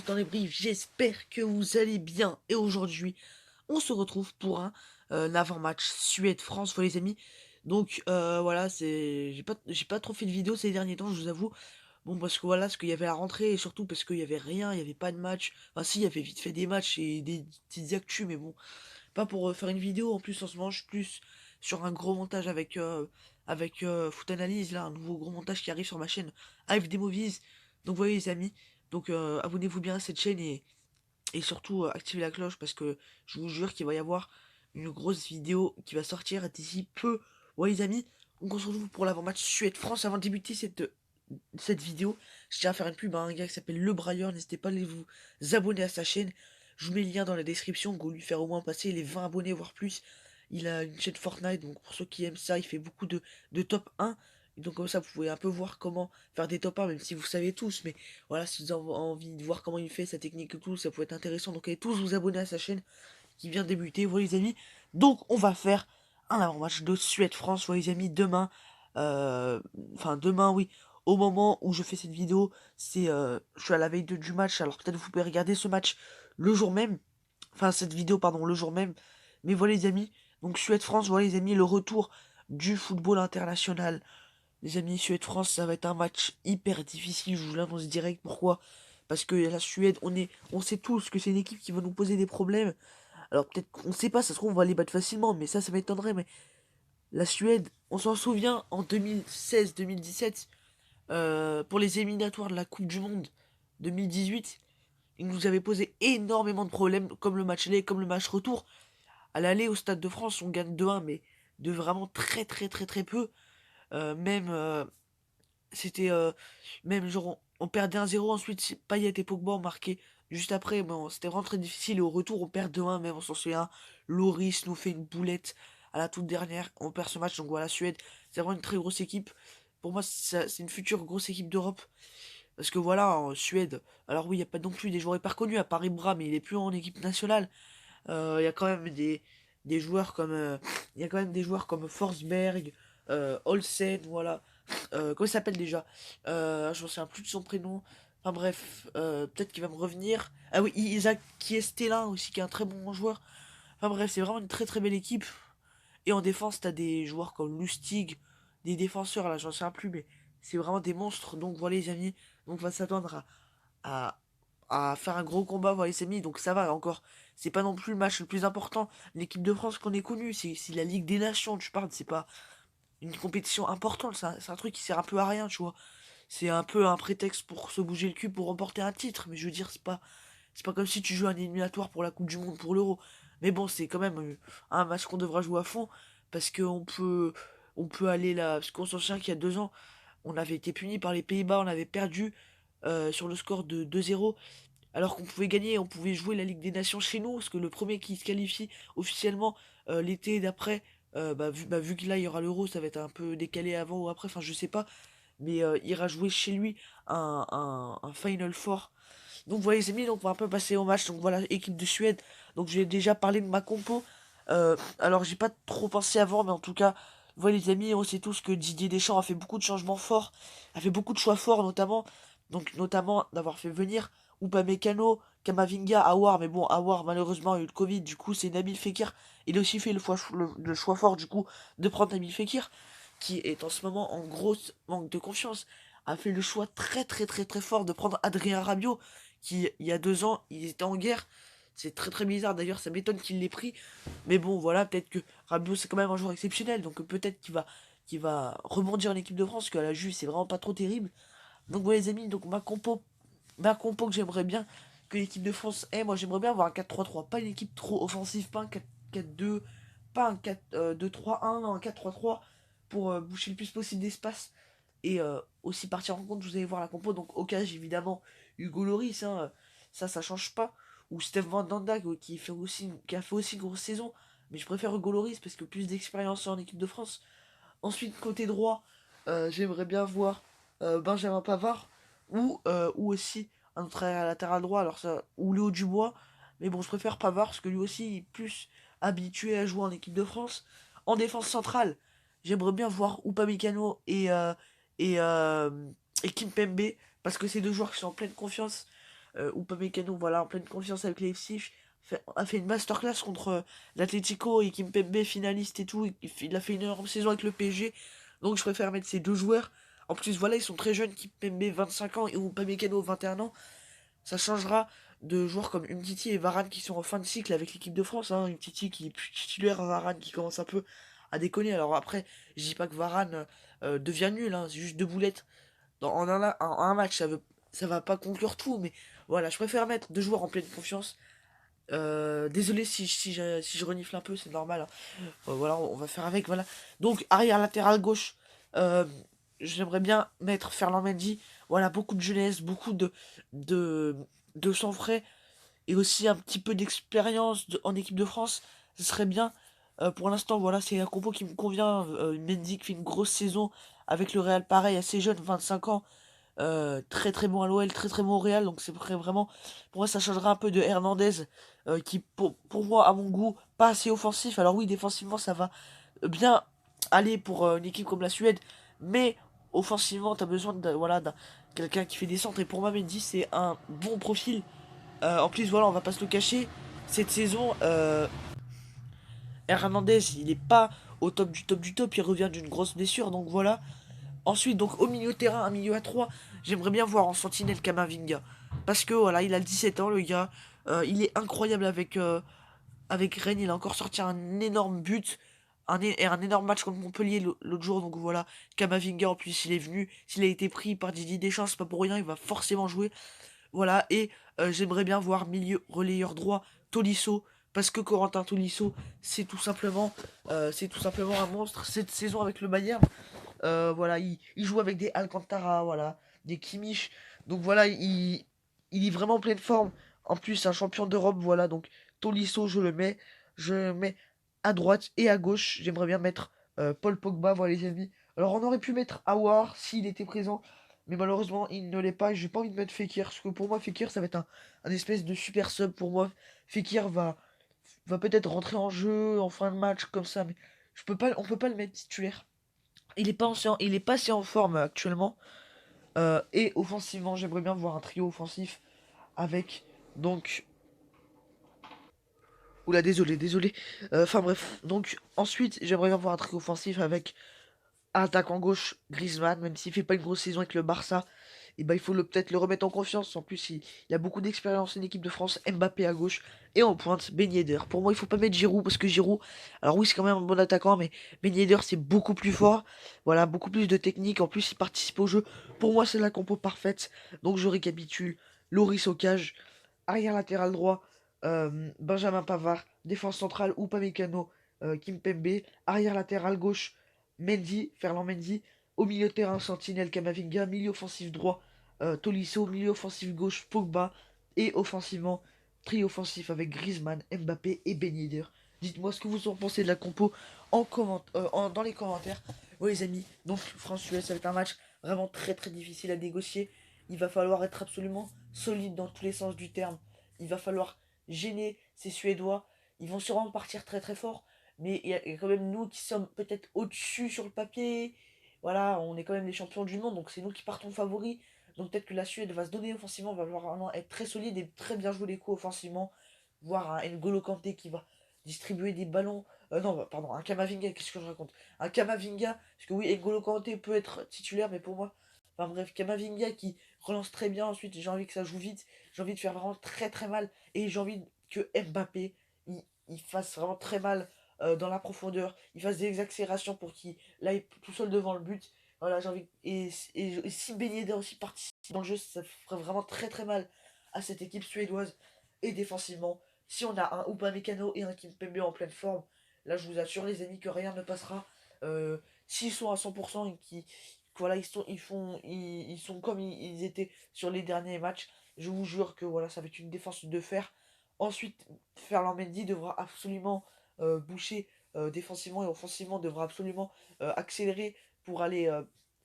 dans les briefs, j'espère que vous allez bien. Et aujourd'hui, on se retrouve pour un avant-match Suède-France, les amis. Donc voilà, j'ai pas trop fait de vidéos ces derniers temps, je vous avoue. Bon, parce que voilà, parce qu'il y avait la rentrée et surtout parce qu'il y avait rien, il y avait pas de match. Enfin si, il y avait vite fait des matchs et des petites actus, mais bon, pas pour faire une vidéo. En plus, en ce moment, je suis plus sur un gros montage avec Foot Analyse, là, un nouveau gros montage qui arrive sur ma chaîne AFD Movies. Donc, vous voyez, les amis. Donc, abonnez-vous bien à cette chaîne et surtout, activez la cloche parce que je vous jure qu'il va y avoir une grosse vidéo qui va sortir d'ici peu. Ouais, les amis. Donc, on se retrouve pour l'avant-match Suède-France. Avant de débuter cette vidéo, je tiens à faire une pub à un gars qui s'appelle Le Brailleur. N'hésitez pas à aller vous abonner à sa chaîne. Je vous mets le lien dans la description pour lui faire au moins passer les 20 abonnés, voire plus. Il a une chaîne Fortnite, donc pour ceux qui aiment ça, il fait beaucoup de top 1. Et donc comme ça, vous pouvez un peu voir comment faire des top 1, même si vous savez tous. Mais voilà, si vous avez envie de voir comment il fait sa technique et tout, ça peut être intéressant. Donc allez tous vous abonner à sa chaîne qui vient de débuter, voilà les amis. Donc on va faire un avant-match de Suède-France, voilà les amis, demain. euh, Enfin demain, oui. Au moment où je fais cette vidéo, je suis à la veille du match, alors peut-être vous pouvez regarder ce match le jour même. Enfin, cette vidéo, pardon, le jour même. Mais voilà les amis, donc Suède-France, voilà les amis, le retour du football international. Les amis, Suède-France, ça va être un match hyper difficile, je vous l'annonce direct. Pourquoi? Parce que la Suède, on sait tous que c'est une équipe qui va nous poser des problèmes. Alors peut-être qu'on sait pas, ça se trouve on va les battre facilement, mais ça m'étonnerait. Mais la Suède, on s'en souvient en 2016-2017, pour les éliminatoires de la Coupe du Monde 2018, ils nous avaient posé énormément de problèmes, comme le match aller, comme le match retour. À l'aller au Stade de France, on gagne 2-1, mais de vraiment très très très très peu. Même c'était même genre on perdait 1-0, ensuite Payet et Pogba ont marqué juste après. Bon, c'était vraiment très difficile et au retour on perd 2-1, même on s'en souvient. Loris nous fait une boulette à la toute dernière, on perd ce match. Donc voilà, Suède, c'est vraiment une très grosse équipe. Pour moi, c'est une future grosse équipe d'Europe. Parce que voilà, en Suède, alors oui, il n'y a pas non plus des joueurs hyper connus, à part Ibra, mais il est plus en équipe nationale. Il y a quand même des joueurs comme il y a quand même des joueurs comme Forsberg, Olsen, voilà. Comment il s'appelle déjà? Je me souviens plus de son prénom. Enfin bref, peut-être qu'il va me revenir. Ah oui, Isaac Kiestelin aussi, qui est un très bon joueur. Enfin bref, c'est vraiment une très très belle équipe. Et en défense, t'as des joueurs comme Lustig, des défenseurs, là j'en sais plus, mais c'est vraiment des monstres. Donc voilà les amis, donc on va s'attendre à, à faire un gros combat, voilà les amis. Donc ça va encore, c'est pas non plus le match le plus important. L'équipe de France qu'on ait connue, c'est la Ligue des Nations, tu parles, c'est pas une compétition importante, c'est un truc qui sert un peu à rien, tu vois. C'est un peu un prétexte pour se bouger le cul pour remporter un titre, mais je veux dire, c'est pas comme si tu joues un éliminatoire pour la Coupe du Monde, pour l'Euro. Mais bon, c'est quand même un match qu'on devra jouer à fond, parce qu'on peut aller là, parce qu'on s'en souvient qu'il y a 2 ans, on avait été puni par les Pays-Bas, on avait perdu sur le score de 2-0, alors qu'on pouvait gagner, on pouvait jouer la Ligue des Nations chez nous, parce que le premier qui se qualifie officiellement l'été d'après, vu que là il y aura l'Euro, ça va être un peu décalé avant ou après, enfin je sais pas, mais ira jouer chez lui un Final Four. Donc voilà les amis, donc on va un peu passer au match. Donc voilà, équipe de Suède. Donc j'ai déjà parlé de ma compo. Alors j'ai pas trop pensé avant, mais en tout cas, voilà les amis, on sait tous que Didier Deschamps a fait beaucoup de changements forts, a fait beaucoup de choix forts notamment. Donc notamment d'avoir fait venir Upamecano, Kamavinga, Aouar, mais bon, Aouar malheureusement a eu le Covid, du coup c'est Nabil Fekir. Il a aussi fait le choix fort du coup de prendre Nabil Fekir, qui est en ce moment en gros manque de confiance, a fait le choix très très très très fort de prendre Adrien Rabiot, qui il y a 2 ans, il était en guerre. C'est très très bizarre d'ailleurs, ça m'étonne qu'il l'ait pris. Mais bon, voilà, peut-être que Rabiot c'est quand même un joueur exceptionnel, donc peut-être qu'il va rebondir en équipe de France, parce qu'à la Juve c'est vraiment pas trop terrible. Donc voilà les amis, donc ma compo que j'aimerais bien que l'équipe de France ait, moi j'aimerais bien avoir un 4-3-3, pas une équipe trop offensive, pas un 4-4-2, pas un 4-2-3-1, non, un 4-3-3 pour boucher le plus possible d'espace. Et aussi partir en compte, vous allez voir la compo, donc au cage évidemment Hugo Lloris, hein, ça change pas. Ou Steve Van Dandag qui a fait aussi une grosse saison. Mais je préfère Hugo Lloris parce que plus d'expérience en équipe de France. Ensuite, côté droit, j'aimerais bien voir Benjamin Pavard ou aussi un autre latéral droit, alors ça, ou Léo Dubois. Mais bon, je préfère Pavard parce que lui aussi il est plus habitué à jouer en équipe de France. En défense centrale, j'aimerais bien voir Upamecano et, et Kimpembe parce que c'est deux joueurs qui sont en pleine confiance. Upamecano, voilà, en pleine confiance avec Leipzig, a fait une masterclass contre l'Atlético et Kimpembe finaliste et tout. Il a fait une énorme saison avec le PSG. Donc je préfère mettre ces deux joueurs. En plus, voilà, ils sont très jeunes, Kimpembe 25 ans et Upamecano 21 ans. Ça changera de joueurs comme Umtiti et Varane qui sont en fin de cycle avec l'équipe de France. Hein. Umtiti qui est plus titulaire, Varane qui commence un peu à déconner. Alors après, je dis pas que Varane devient nul, hein, c'est juste deux boulettes. En un match, ça va pas conclure tout, mais voilà, je préfère mettre deux joueurs en pleine confiance. Désolé si je renifle un peu, c'est normal. Hein. Voilà, on va faire avec, voilà. Donc, arrière latéral gauche, euh, j'aimerais bien mettre Ferland Mendy. Voilà, beaucoup de jeunesse, beaucoup de, de sang frais et aussi un petit peu d'expérience en équipe de France. Ce serait bien. Pour l'instant, voilà, c'est un compo qui me convient. Mendy qui fait une grosse saison avec le Real, pareil, assez jeune, 25 ans. Très très bon à l'OL, très très bon au Real, donc c'est vraiment, pour moi ça changera un peu de Hernandez, qui pour moi, à mon goût, pas assez offensif. Alors oui, défensivement ça va bien aller pour une équipe comme la Suède, mais offensivement t'as besoin de, voilà, quelqu'un qui fait des centres, et pour moi Mendy c'est un bon profil. En plus voilà, on va pas se le cacher, cette saison, Hernandez il est pas au top du top du top, il revient d'une grosse blessure, donc voilà. Ensuite, donc au milieu de terrain, un milieu à 3, j'aimerais bien voir en sentinelle Kamavinga. Parce que voilà, il a 17 ans, le gars. Il est incroyable avec Rennes. Il a encore sorti un énorme but. Un énorme match contre Montpellier l'autre jour. Donc voilà, Kamavinga, en plus, il est venu. S'il a été pris par Didier Deschamps, c'est pas pour rien. Il va forcément jouer. Voilà, et j'aimerais bien voir milieu relayeur droit Tolisso. Parce que Corentin Tolisso, c'est tout simplement un monstre cette saison avec le Bayern. Voilà, il joue avec des Alcantara, voilà, des Kimmich. Donc voilà, il est vraiment en pleine forme. En plus, un champion d'Europe, voilà. Donc Tolisso, je le mets à droite et à gauche. J'aimerais bien mettre Paul Pogba, voilà les amis. Alors on aurait pu mettre Aouar s'il était présent, mais malheureusement il ne l'est pas. Et j'ai pas envie de mettre Fekir, parce que pour moi Fekir ça va être un espèce de super sub pour moi. Fekir va peut-être rentrer en jeu en fin de match comme ça, mais on peut pas le mettre titulaire. Il est pas si en forme actuellement. Et offensivement, j'aimerais bien voir un trio offensif avec donc. Oula, désolé. Enfin bref. Donc ensuite, j'aimerais bien voir un trio offensif avec un attaquant gauche, Griezmann, même s'il fait pas une grosse saison avec le Barça. Et ben il faut peut-être le remettre en confiance. En plus, il a beaucoup d'expérience en équipe de France. Mbappé à gauche et en pointe, Ben Yedder. Pour moi, il faut pas mettre Giroud parce que Giroud, alors oui, c'est quand même un bon attaquant, mais Ben Yedder c'est beaucoup plus fort. Voilà, beaucoup plus de technique. En plus, il participe au jeu. Pour moi, c'est la compo parfaite. Donc je récapitule. Loris au cage, arrière latéral droit, Benjamin Pavard, défense centrale Upamecano, Kimpembe, arrière latéral gauche, Mendy, Ferland Mendy, au milieu de terrain, Sentinelle Kamavinga, milieu offensif droit, Tolisso, milieu offensif gauche, Pogba, et offensivement, trio offensif avec Griezmann, Mbappé et Ben Yedder. Dites-moi ce que vous en pensez de la compo dans les commentaires. Oui les amis, donc France-US, ça va être un match vraiment très très difficile à négocier. Il va falloir être absolument solide dans tous les sens du terme. Il va falloir gêner ces Suédois. Ils vont sûrement partir très très fort, mais il y a quand même nous qui sommes peut-être au-dessus sur le papier. Voilà, on est quand même les champions du monde, donc c'est nous qui partons favoris. Donc peut-être que la Suède va se donner offensivement, va vraiment être très solide et très bien jouer les coups offensivement. Voir un N'Golo Kanté qui va distribuer des ballons. Non, pardon, un Kamavinga, qu'est-ce que je raconte? Un Kamavinga, parce que oui, N'Golo Kanté peut être titulaire, mais pour moi, enfin bref, Kamavinga qui relance très bien. Ensuite, j'ai envie que ça joue vite. J'ai envie de faire vraiment très très mal. Et j'ai envie que Mbappé, il fasse vraiment très mal dans la profondeur. Il fasse des accélérations pour qu'il aille tout seul devant le but. Voilà, j'ai envie. Et si Ben Yedder aussi participe dans le jeu, ça ferait vraiment très très mal à cette équipe suédoise. Et défensivement, si on a un Upamecano et un Kimpembe en pleine forme, là je vous assure les amis que rien ne passera. S'ils sont à 100% et qui voilà, ils sont comme ils étaient sur les derniers matchs. Je vous jure que voilà, ça va être une défense de fer. Ensuite, Ferland Mendy devra absolument boucher défensivement et offensivement, devra absolument accélérer pour aller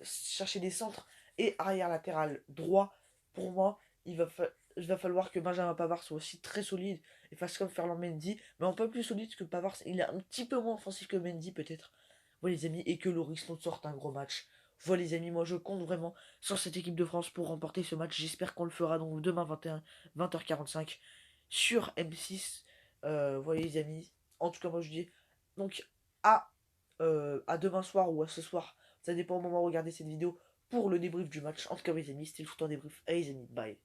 chercher des centres. Et arrière latéral droit, pour moi, il va falloir que Benjamin Pavard soit aussi très solide et fasse comme Ferland Mendy, mais un peu plus solide que Pavard. Il est un petit peu moins offensif que Mendy peut-être. Voilà les amis, et que Loris nous sorte un gros match. Voilà les amis, moi je compte vraiment sur cette équipe de France pour remporter ce match. J'espère qu'on le fera donc demain 20h45 sur M6. Voilà les amis. En tout cas moi je dis donc à, à demain soir ou à ce soir. Ça dépend au moment où vous regardez cette vidéo pour le débrief du match. En tout cas mes amis, c'était le foot en débrief. Allez les amis, bye.